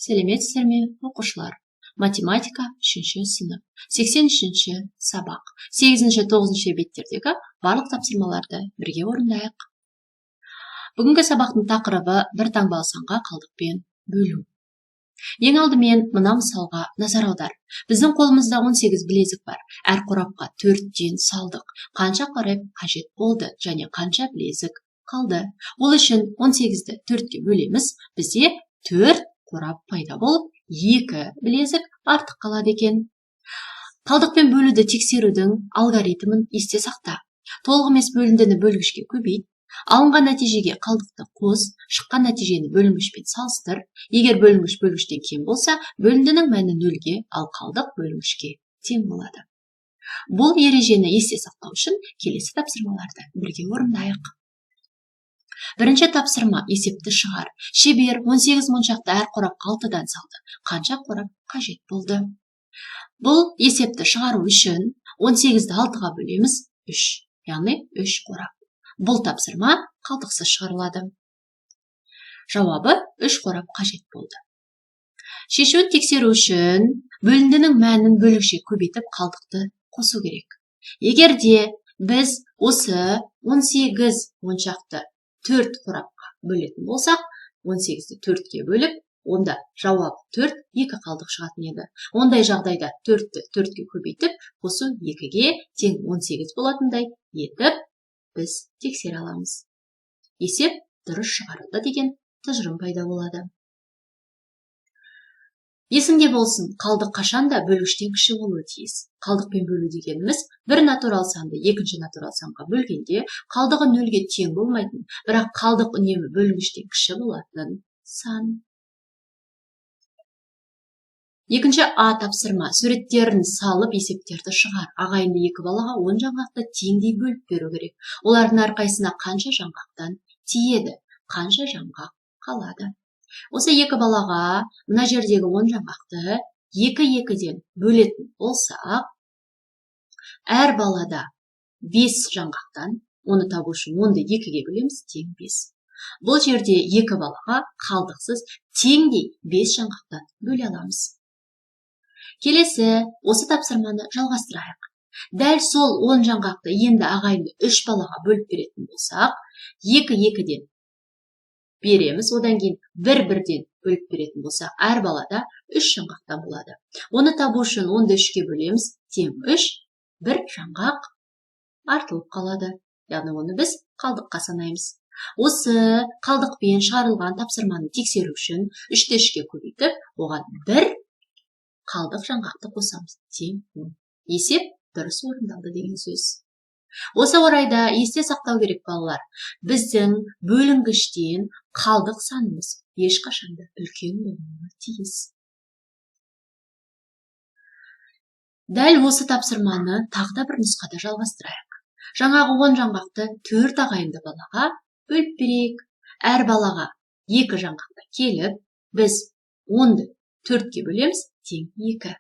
Сәлеметсіздер ме, оқушылар? Математика 3-ші сынып, 83-ші сабақ, 8-9 беттердегі барлық тапсырмаларды бірге орындайық. Бүгінгі сабақтың тақырыбы бір таңбалы санға қалдықпен бөлу. Ең алдымен мына мысалға назар аудар. Біздің қолымызда 18 білезік бар. Әр қорапқа 4-тен салдық. Қанша қорап қажет болды және қанша білезік қалды? Ол үшін 18-ді 4-ке бөлеміз. Бізде 4 қорап пайда болып, 2 білезік артық қалады екен. Қалдықпен бөлуді тексерудің алгоритмін есте сақта. Толық емес бөліндіні бөлгішке көбейт. Алынған нәтижеге қалдықты қос, шыққан нәтижені бөлінгішпен салыстыр. Егер бөлінгіш бөлгіштен кем болса, бөліндінің мәні 0-ге, ал қалдық бөлінгішке тең болады. Бұл ережені есте сақтау үшін келесі тапсырмаларды бірге орындайық. Бірінші тапсырма есепті шығар. Шебер 18 моншақты әр қорап 6-дан салды. Қанша қорап қажет болды? Бұл есепті шығару үшін 18-ді 6-ға бөлеміз 3, яғни 3 қорап. Бұл тапсырма қалдықсыз шығарылады. Жауабы 3 қорап қажет болды. Шешуін тексеру үшін бөліндінің мәнін бөлікше көбейтіп қалдықты қосу керек. Егерде біз осы 18 моншақты 4 қорапқа бөлетін болсақ, 18-ді 4-ке бөліп, онда жауап 4, 2 қалдық шығатын еді. Ондай жағдайда 4-ті 4-ке көбейтіп, қосу 2-ге тең 18 болатындай етіп, біз тексере аламыз. Есеп дұрыс шығарылды деген тұжырым пайда болады. Есіңде болсын, қалдық қашанда бөлгіштен кіші болуы тиіс. Қалдықпен бөлу дегеніміз бір натурал санды екінші натурал санға бөлгенде қалдығы 0-ге тең болмайтын, бірақ қалдық үнемі бөлгіштен кіші болатын сан. Екінші А тапсырма. Суреттерін салып есептерді шығар. Ағайынды 2 балаға 10 жаңғақты теңдей бөліп беру керек. Олардың әрқайсына қанша жаңғақтан тиеді? Қанша жаңғақ қалады? Осы 2 балаға мына жердегі 10 жаңғақты 2-2-ден бөлетін болсақ, әр балада 5 жаңғақтан, оны табу үшін 10-ды 2-ге бөлеміз, тең 5. Бұл жерде 2 балаға қалдықсыз теңдей 5 жаңғақтан бөле аламыз. Келесі, осы тапсырманы жалғастырайық. Дәл сол 10 жаңғақты енді ағайынды 3 балаға бөліп беретін болсақ, 2-2-ден береміз, одан кейін 1-1-ден бөліп беретін болсақ, әр балада 3 жаңғақтан болады. Оны табу үшін 10-ды 3-ке бөлеміз, тең 3, 1 жаңғақ артылып қалады. Яғни оны біз қалдыққа санаймыз. Осы қалдықпен шығарылған тапсырманы тексеру үшін 3-ті 3-ке көбейтіп, оған 1 қалдық жаңғақты қосамыз, тең 10. Есеп дұрыс орындалды деген сөз. Осы орайда есте сақтау керек балалар. Біздің бөлінгіштен қалдық санымыз ешқашанда үлкен болмауы тиіс. Дәл осы тапсырманы тағы да бір нұсқада жалғастырайық. Жаңағы 10 жаңғақты 4 ағайынды балаға бөліп берейік. Әр балаға 2 жаңғақта келіп, біз 10-ды 4-ке бөлеміз, тең 2.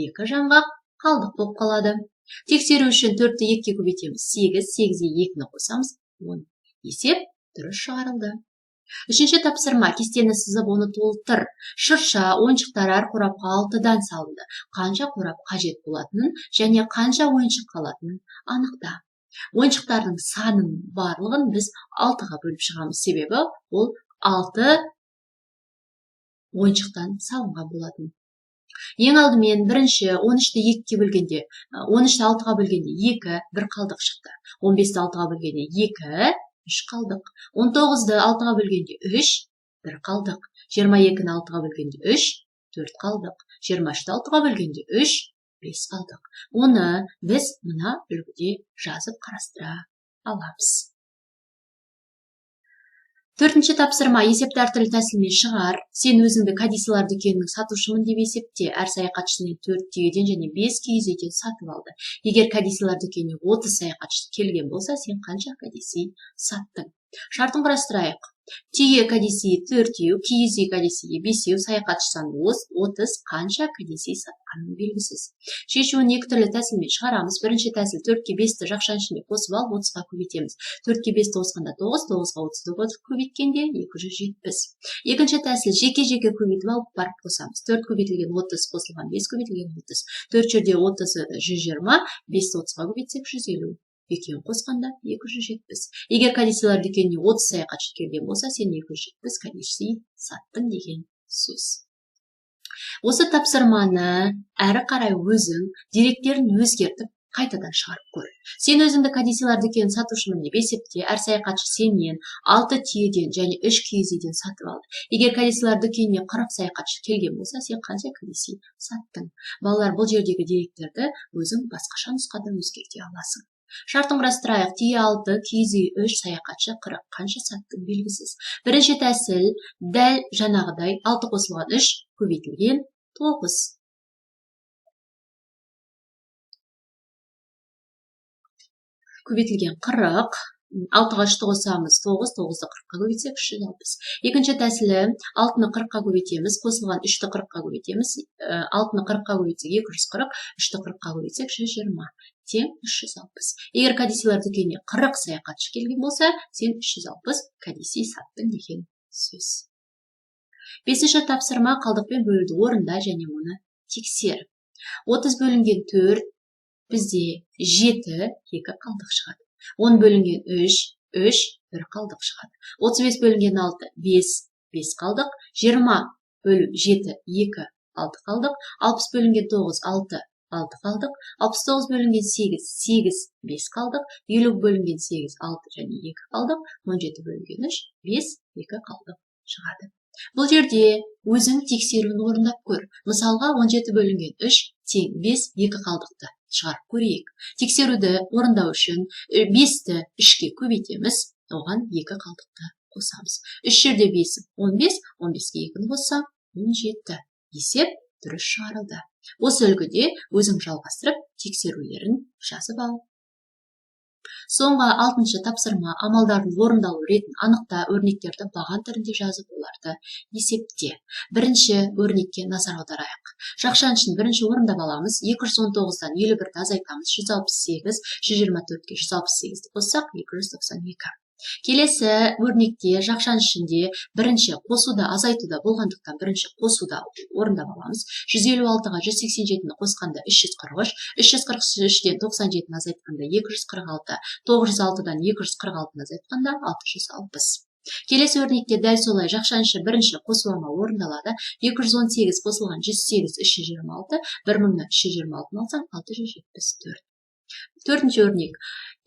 2 жаңғақ қалдық болып қалады. Тексеру үшін 4-ті 2-ке көбейтеміз, 8, 8-ге 2-ні қосамыз, 10. Есеп дұрыс шығарылды. Үшінші тапсырма, кестені сызып, оны толтыр. Шырша, ойыншықтар әр қорапқа 6-дан салынды. Қанша қорап қажет болатынын және қанша ойыншық қалатынын анықта. Ойыншықтардың санының барлығын біз 6-ға бөліп шығамыз, себебі ол 6 ойыншықтан салынған болатын. Ең алдымен бірінші 13-ті 2-ке бөлгенде, 13-ті 6-ға бөлгенде 2, 1 қалдық шықты. 15-ті 6-ға бөлгенде 2, 3 қалдық. 19-ді 6-ға бөлгенде 3, 1 қалдық. 22-ні 6-ға бөлгенде 3, 4 қалдық. 23-ті 6-ға бөлгенде 3, 5 қалдық. Оны біз мына үлгіде жазып қарастыра аламыз. Төртінші тапсырма, есепті әртүрлі тәсілмен шығар. Сен өзіңді кәдесыйлар дүкенінің сатушымын деп есепте. Әр саяхатшының 4 түйеден және 5 киіз үйден сатып алды. Егер кәдесыйлар дүкеніне 30 саяхатшы келген болса, сен қанша кәдесый саттың? Шартын құрастырайық. түйе кәдесейі 4-еу, киіз үй кәдесейі 5-еу, саяхатшыдан 30, қанша кәдесей сатқаның белгісіз. Шешуін екі түрлі тәсілмен шығарамыз. Бірінші тәсіл 4-ке 5-ті жақшаның ішіне қосып алып 30-ға көбейтеміз. 4-ке 5-ті қосқанда 9, 9-ға 39 көбейткенде 270. Екінші тәсіл жеке-жеке көбейтіп алып барып қосамыз. 4 көбейтілген 30 қосылған 5 көбейтілген 30. 4 жерде 30-ы 120, 5-ті 30-ға көбейтсек 150. Екеуін қосқанда 270. Егер кәдесыйлар дүкеніне 30 саяхатшы келген болса, сен 270 кәдесый саттың деген сөз. Осы тапсырманы әрі қарай өзің деректерін өзгертіп, қайтадан шығарып көр. Сен өзіңді кәдесыйлар дүкенін сатушымын деп есепте, әр саяхатшы сенен 6 түйеден және 3 киіз үйден сатып алды. Егер кәдесыйлар дүкеніне 40 саяхатшы келген болса, сен қанша кәдесый саттың? Балалар, бұл жердегі деректерді өзің басқаша нұсқада өзгерте аласың. Шартын құрастырайық. Түйе 6, киіз үй 3, саяхатшы 40. Қанша саттың белгісіз. Бірінші тәсіл дәл жаңағыдай 6 қосылған 3 көбейтілген 9. Көбейтілген 40. 6-ға 3-ті қосамыз 9, 9-ды 40-қа көбейтсек 360. Екінші тәсілі 6-ны 40-қа көбейтеміз, қосылған 3-ті 40-қа көбейтеміз. 6-ны 40-қа көбейтсек 240, 3-ті 40-қа көбейтсек 120. Тең 360. Егер кәдесыйлар дүкеніне 40 саяхатшы келген болса, сен 360 кәдесый саттың деген сөз. 5-ші тапсырма қалдықпен бөлуді орында және оны тексер. 30 бөлінген 4, бізде 7, 2 қалдық шығады. 10 бөлінген 3, 1 қалдық шығады. 35 бөлінген 6, 5 қалдық. 20 бөлу 7, 2, 6 қалдық. 60 бөлінген 9, 6 қалдық. 69 бөлінген 8, 5 қалдық. 50 бөлінген 8, 6 және 2 қалдық. 17 бөлінген 3, 5, 2 қалдық шығады. Бұл жерде өзің тексеруін орындап көр. Мысалға 17 бөлінген 3 тең 5, 2 қалдықты шығарып көрейік. Тексеруді орындау үшін 5-ті 3-ке көбейтеміз, оған 2 қалдықты қосамыз. 3 жерде 5, 15, 15-ке 2-ні қоссам 17. Есеп дұрыс шығарылды. Осы үлгіде өзің жалғастырып тексерулерін жазып ал. Соңғы 6-шы тапсырма амалдардың орындалу ретін анықта, өрнектерді баған түрінде жазып оларды есепте. Бірінші өрнекке назар аударайық. Жақшанышын бірінші орындап аламыз. 219-дан 51-ді азайтамыз. 168, 124-ке 168-ді қоссақ 292. Келесі өрнекте жақшаныш ішінде бірінші қосуда азайтуда болғандықтан бірінші қосуда орындап аламыз. 156-ға 187-ні қосқанда 343, 343-тен 97-ні азайтқанда 246, 906-дан 246-ны азайтқанда 660. Келесі өрнекте дәл солай жақшанышы бірінші қосылама орындалады. 218 қосылған 108, 326, 1000-ны 326-ны алсаң 674. Төртінші өрнек.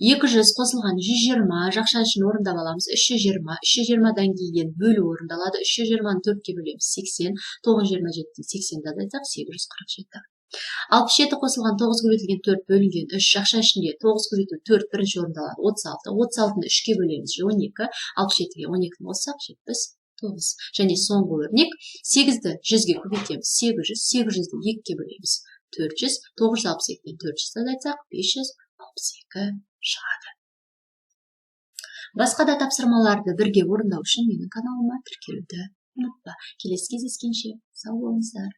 200 қосылған 120 жақшанышын орындап аламыз. 320-дан кейін бөлу орындалады. 320-ны 4-ке бөлеміз 80, 927-ден 80-ді азайтсақ 847. 67 қосылған 9 көбейтілген 4 бөлінген 3 жақша ішінде 9 көбейту 4 бірінші орындалады. 36, 36-ны 3-ке бөлеміз 12, 67-ге 12-ні қоссақ 79. Және соңғы өрнек 8-ді 100-ге көбейтеміз 800, 800-ді 2-ке бөлеміз 400, 962-ден 400-ді азайтсақ 562 шығады. Басқа да тапсырмаларды бірге орындау үшін менің каналыма тіркелуді ұмытпа. Келесі кездескенше сау болыңыздар.